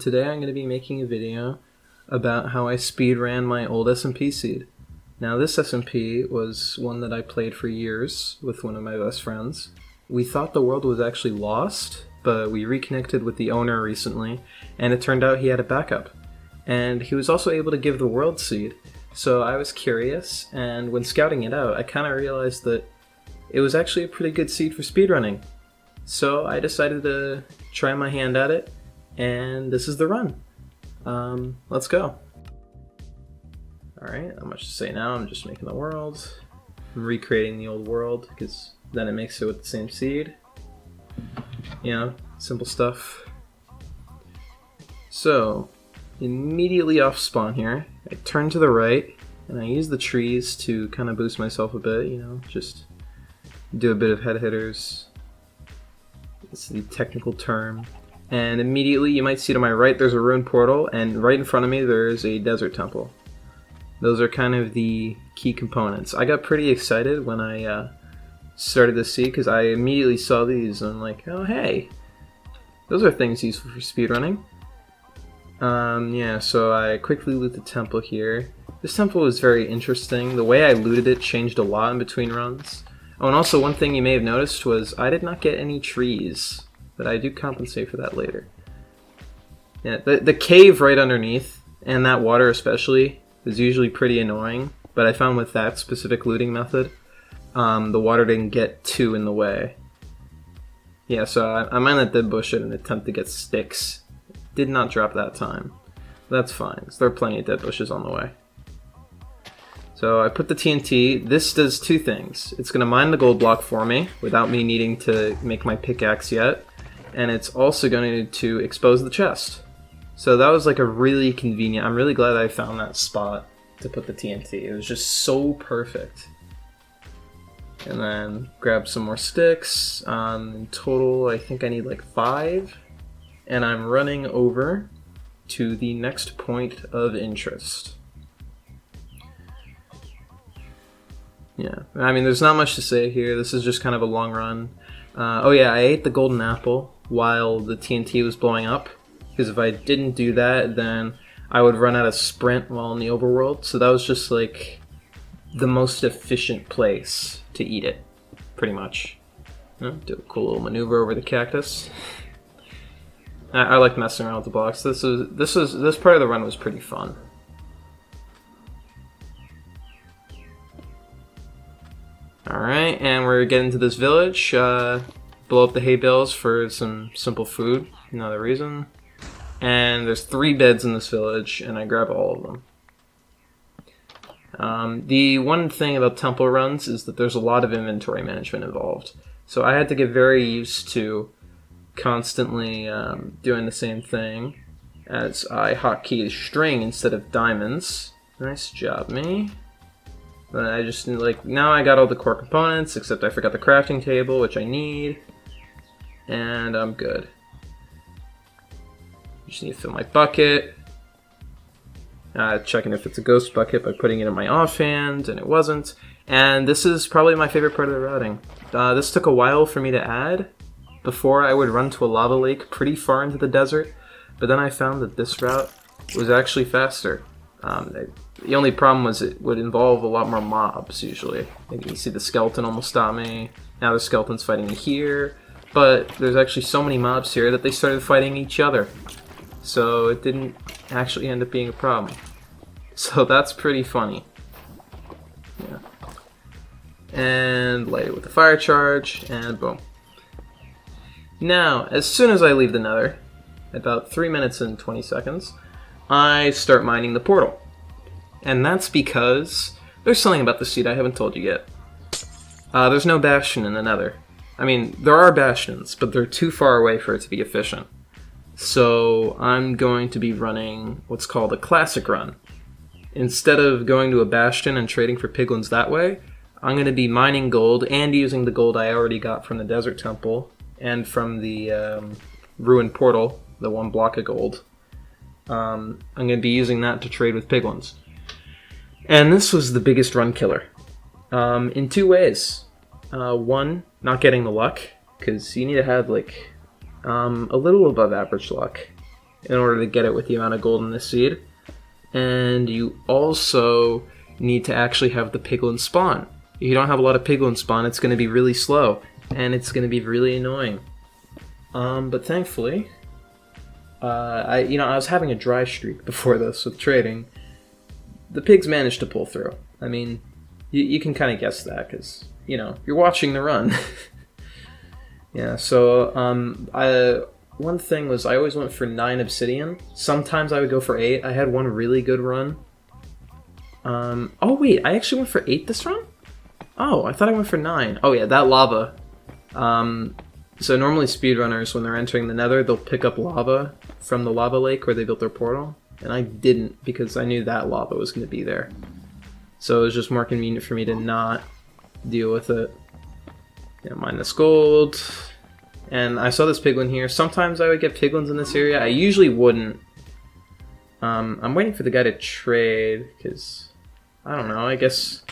today I'm going to be making a video about how I speedran my old SMP seed. Now this SMP was one that I played for years with one of my best friends. We thought the world was actually lost, but we reconnected with the owner recently, and it turned out he had a backup. And he was also able to give the world seed. So I was curious, and when scouting it out, I kind of realized that it was actually a pretty good seed for speedrunning. So I decided to try my hand at it, and this is the run. Let's go. Alright, not much to say now, I'm just making the world. I'm recreating the old world, because then it makes it with the same seed. You know, simple stuff. So, immediately off spawn here, I turn to the right, and I use the trees to kind of boost myself a bit, you know, just do a bit of head hitters. It's the technical term. And immediately, you might see to my right, there's a ruined portal, and right in front of me, there's a desert temple. Those are kind of the key components. I got pretty excited when I started to see, because I immediately saw these, and I'm like, oh hey, those are things useful for speedrunning. Yeah, so I quickly loot the temple here. This temple was very interesting. The way I looted it changed a lot in between runs. Oh, and also one thing you may have noticed was I did not get any trees, but I do compensate for that later. Yeah, the cave right underneath, and that water especially, is usually pretty annoying, but I found with that specific looting method, the water didn't get too in the way. Yeah, so I mined that dead bush in an attempt to get sticks. Did not drop that time. That's fine, because there are plenty of dead bushes on the way. So I put the TNT. This does two things. It's going to mine the gold block for me, without me needing to make my pickaxe yet, and it's also going to expose the chest. So that was like a really convenient, I'm really glad I found that spot to put the TNT. It was just so perfect. And then grab some more sticks. In total, I think I need like 5. And I'm running over to the next point of interest. Yeah, I mean, there's not much to say here. This is just kind of a long run. Oh yeah, I ate the golden apple while the TNT was blowing up. Because if I didn't do that, then I would run out of sprint while in the overworld. So that was just like the most efficient place to eat it, pretty much. You know, do a cool little maneuver over the cactus. I like messing around with the blocks. This part of the run was pretty fun. Alright, and we're getting to this village. Blow up the hay bales for some simple food, another reason. And there's 3 beds in this village, and I grab all of them. The one thing about temple runs is that there's a lot of inventory management involved. So I had to get very used to constantly doing the same thing as I hotkey string instead of diamonds. Nice job, me. Then I just, like, now I got all the core components, except I forgot the crafting table, which I need. And I'm good. Just need to fill my bucket. Checking if it's a ghost bucket by putting it in my offhand, and it wasn't. And this is probably my favorite part of the routing. This took a while for me to add. Before I would run to a lava lake pretty far into the desert, but then I found that this route was actually faster. The only problem was it would involve a lot more mobs, usually. Like you can see the skeleton almost stopped me. Now the skeleton's fighting me here. But there's actually so many mobs here that they started fighting each other. So it didn't actually end up being a problem. So that's pretty funny. Yeah. And light it with the fire charge, and boom. Now, as soon as I leave the nether, about 3 minutes and 20 seconds, I start mining the portal. And that's because there's something about the seed I haven't told you yet. There's no bastion in the nether. I mean, there are bastions, but they're too far away for it to be efficient. So I'm going to be running what's called a classic run. Instead of going to a bastion and trading for piglins that way, I'm going to be mining gold and using the gold I already got from the desert temple and from the ruined portal, the 1 block of gold. I'm going to be using that to trade with piglins. And this was the biggest run killer. In 2 ways. One, not getting the luck, because you need to have like a little above average luck. in order to get it with the amount of gold in this seed. And you also need to actually have the piglin spawn. If you don't have a lot of piglin spawn, it's going to be really slow, and it's going to be really annoying. But thankfully, I was having a dry streak before this with trading. The pigs managed to pull through. I mean, you can kind of guess that because, you're watching the run. Yeah, so one thing was I always went for 9 obsidian. Sometimes I would go for 8. I had one really good run. Oh wait, I actually went for 8 this run? Oh, I thought I went for 9. Oh yeah, that lava. So normally speedrunners, when they're entering the nether, they'll pick up lava from the lava lake where they built their portal. And I didn't because I knew that lava was going to be there. So it was just more convenient for me to not deal with it. Mine this gold. And I saw this piglin here. Sometimes I would get piglins in this area. I usually wouldn't. I'm waiting for the guy to trade because, I don't know, I guess,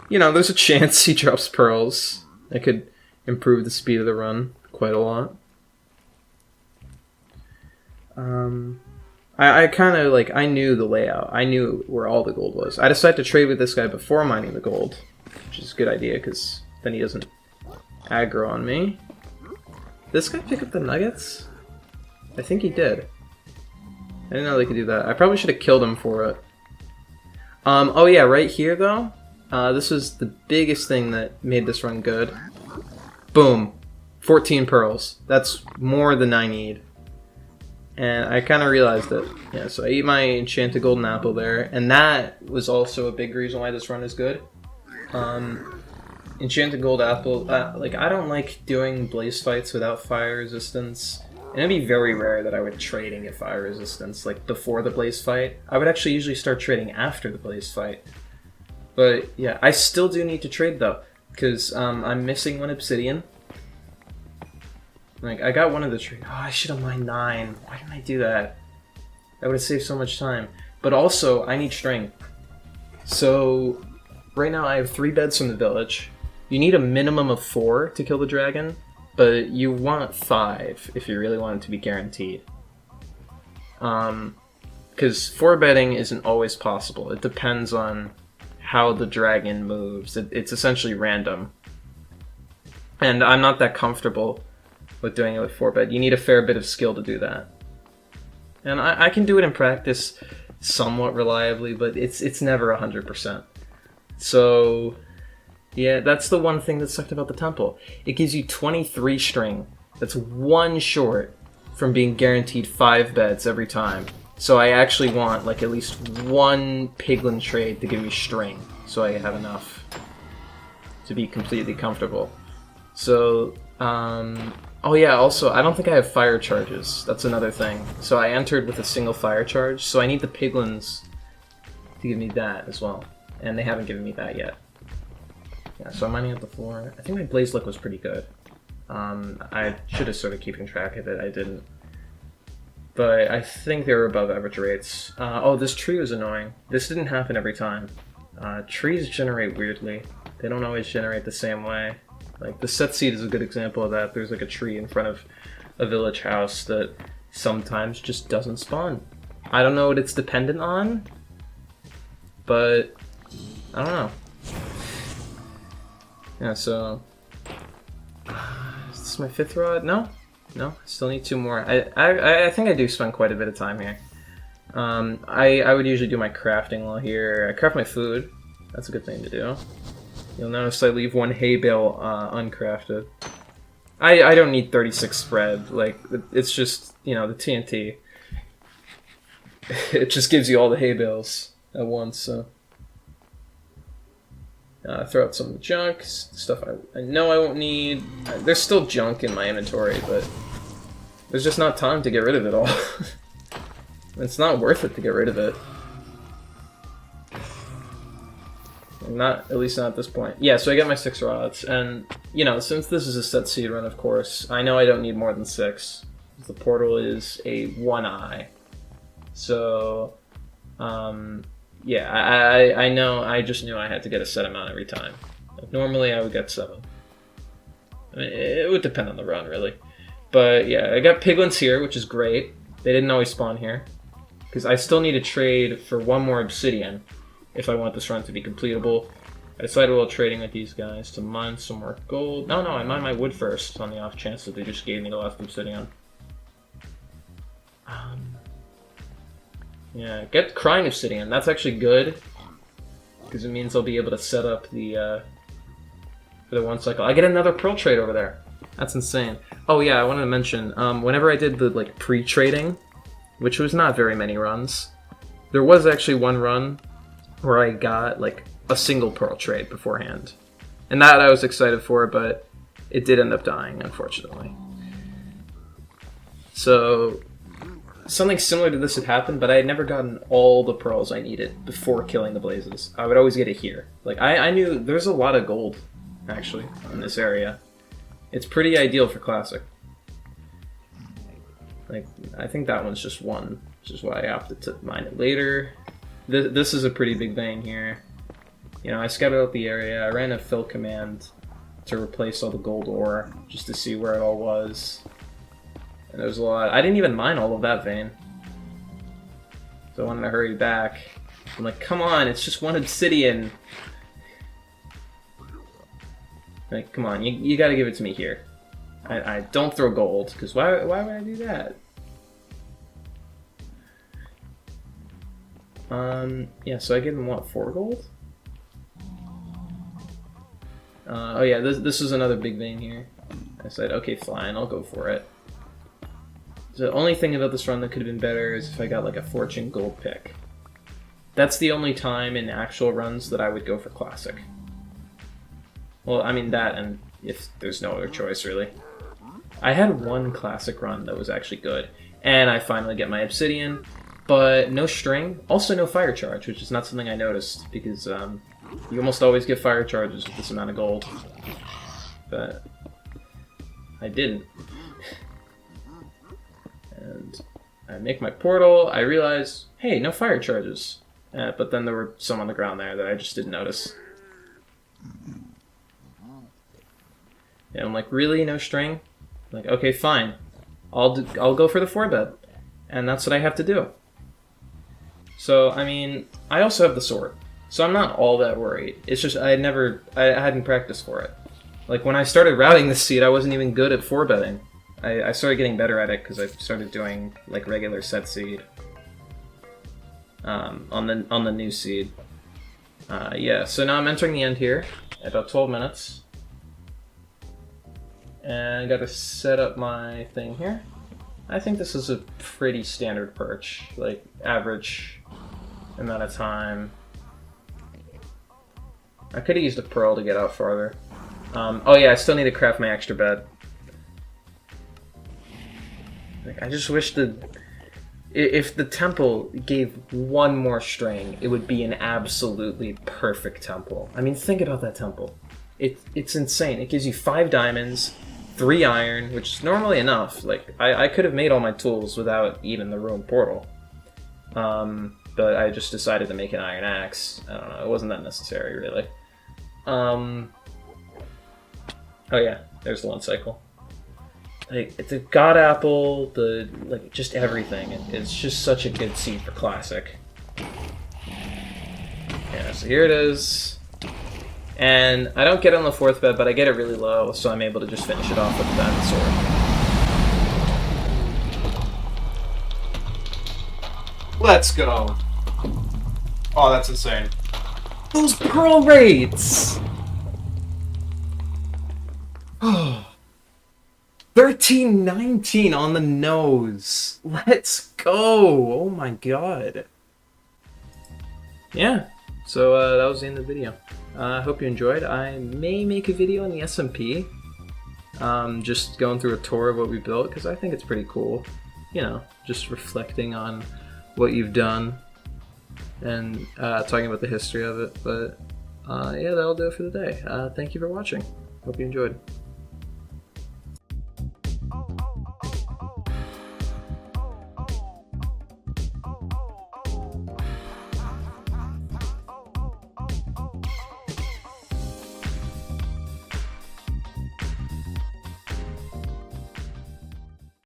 there's a chance he drops pearls. I could improve the speed of the run quite a lot. I kind of, I knew the layout. I knew where all the gold was. I decided to trade with this guy before mining the gold, which is a good idea, because then he doesn't aggro on me. Did this guy pick up the nuggets? I think he did. I didn't know they could do that. I probably should have killed him for it. Oh yeah, right here, though, this was the biggest thing that made this run good. Boom. 14 pearls. That's more than I need. And I kind of realized it. Yeah, so I ate my enchanted golden apple there, and that was also a big reason why this run is good. Enchanted gold apple, I don't like doing blaze fights without fire resistance. And it'd be very rare that I would trade and get fire resistance, before the blaze fight. I would actually usually start trading after the blaze fight. But yeah, I still do need to trade though, because I'm missing 1 obsidian. I got one of the trees. Oh, I should have mined 9. Why didn't I do that? That would have saved so much time. But also, I need string. So, right now I have 3 beds from the village. You need a minimum of 4 to kill the dragon, but you want 5 if you really want it to be guaranteed. Because 4 bedding isn't always possible. It depends on how the dragon moves. It's essentially random. And I'm not that comfortable with doing it with 4 bed. You need a fair bit of skill to do that. And I can do it in practice somewhat reliably, but it's never 100%. So, yeah, that's the one thing that sucked about the temple. It gives you 23 string. That's 1 short from being guaranteed 5 beds every time. So I actually want, at least 1 piglin trade to give me string, so I have enough to be completely comfortable. So, oh yeah, also, I don't think I have fire charges. That's another thing. So I entered with a single fire charge, so I need the piglins to give me that as well. And they haven't given me that yet. Yeah, so I'm mining up the floor. I think my blaze luck was pretty good. I should have started keeping track of it. I didn't. But I think they were above average rates. Oh, this tree was annoying. This didn't happen every time. Trees generate weirdly. They don't always generate the same way. The set seed is a good example of that. There's a tree in front of a village house that sometimes just doesn't spawn. I don't know what it's dependent on, but I don't know. Yeah, so is this my 5th rod? No, I still need 2 more. I think I do spend quite a bit of time here. I would usually do my crafting while here. I craft my food. That's a good thing to do. You'll notice I leave 1 hay bale uncrafted. I don't need 36 spread. It's just, the TNT. It just gives you all the hay bales at once, so. Throw out some of the junk, stuff I know I won't need. There's still junk in my inventory, but there's just not time to get rid of it all. It's not worth it to get rid of it. Not, at least not at this point. Yeah, so I got my 6 rods, and, since this is a set seed run, of course, I know I don't need more than 6. The portal is a 1-eye. So, yeah, I know, I just knew I had to get a set amount every time. Normally I would get 7. I mean, it would depend on the run, really. But, yeah, I got piglins here, which is great. They didn't always spawn here. Because I still need to trade for one more obsidian if I want this run to be completable. I decided while trading with these guys to mine some more gold. No, I mined my wood first on the off chance that they just gave me the last obsidian. Yeah, get crying obsidian. That's actually good. Because it means I'll be able to set up the for the one cycle. I get another pearl trade over there. That's insane. Oh yeah, I wanted to mention, whenever I did the like pre-trading, which was not very many runs, there was actually one run where I got like a single pearl trade beforehand. And that I was excited for, but it did end up dying, unfortunately. So something similar to this had happened, but I had never gotten all the pearls I needed before killing the blazes. I would always get it here. Like I knew there's a lot of gold, actually, in this area. It's pretty ideal for Classic. Like, I think that one's just one, which is why I opted to mine it later. This is a pretty big vein here. You know, I scouted out the area, I ran a fill command to replace all the gold ore, just to see where it all was. And there was a lot. I didn't even mine all of that vein. So I wanted to hurry back. I'm like, come on, it's just one obsidian. Like, come on, you gotta give it to me here. I don't throw gold, because why would I do that? Yeah, so I give him, what, 4 gold? Oh yeah, this is another big vein here. I said, okay, fine, I'll go for it. The only thing about this run that could have been better is if I got like a fortune gold pick. That's the only time in actual runs that I would go for Classic. Well, I mean that, and if there's no other choice, really. I had one Classic run that was actually good, and I finally get my obsidian, but no string, also no fire charge, which is not something I noticed, because you almost always get fire charges with this amount of gold. But I didn't. And I make my portal, I realize, hey, no fire charges. But then there were some on the ground there that I just didn't notice. And I'm like, really? No string? I'm like, okay, fine. I'll go for the 4-bed. And that's what I have to do. So, I mean, I also have the sword. So I'm not all that worried. It's just I hadn't practiced for it. Like, when I started routing this seed, I wasn't even good at 4-bedding. I started getting better at it because I started doing, like, regular set seed. On the new seed. Yeah, so now I'm entering the end here. About 12 minutes. And I gotta set up my thing here. I think this is a pretty standard perch. Like, average amount of time. I could have used a pearl to get out farther. Oh yeah, I still need to craft my extra bed. Like, I just wish if the temple gave one more string, it would be an absolutely perfect temple. I mean, think about that temple. It's insane. It gives you 5 diamonds, 3 iron, which is normally enough. Like, I could have made all my tools without even the ruined portal. But I just decided to make an iron axe. I don't know, it wasn't that necessary, really. Oh yeah, there's the one cycle. Like, the god apple, like, just everything. It's just such a good seed for Classic. Yeah, so here it is. And I don't get it on the 4th bed, but I get it really low, so I'm able to just finish it off with the diamond sword. Let's go. Oh, that's insane. Those pearl rates! 1319 on the nose. Let's go. Oh my god. Yeah. So that was the end of the video. I hope you enjoyed. I may make a video on the SMP. Just going through a tour of what we built, because I think it's pretty cool. You know, just reflecting on what you've done and talking about the history of it. But yeah, that'll do it for the day. Thank you for watching. Hope you enjoyed.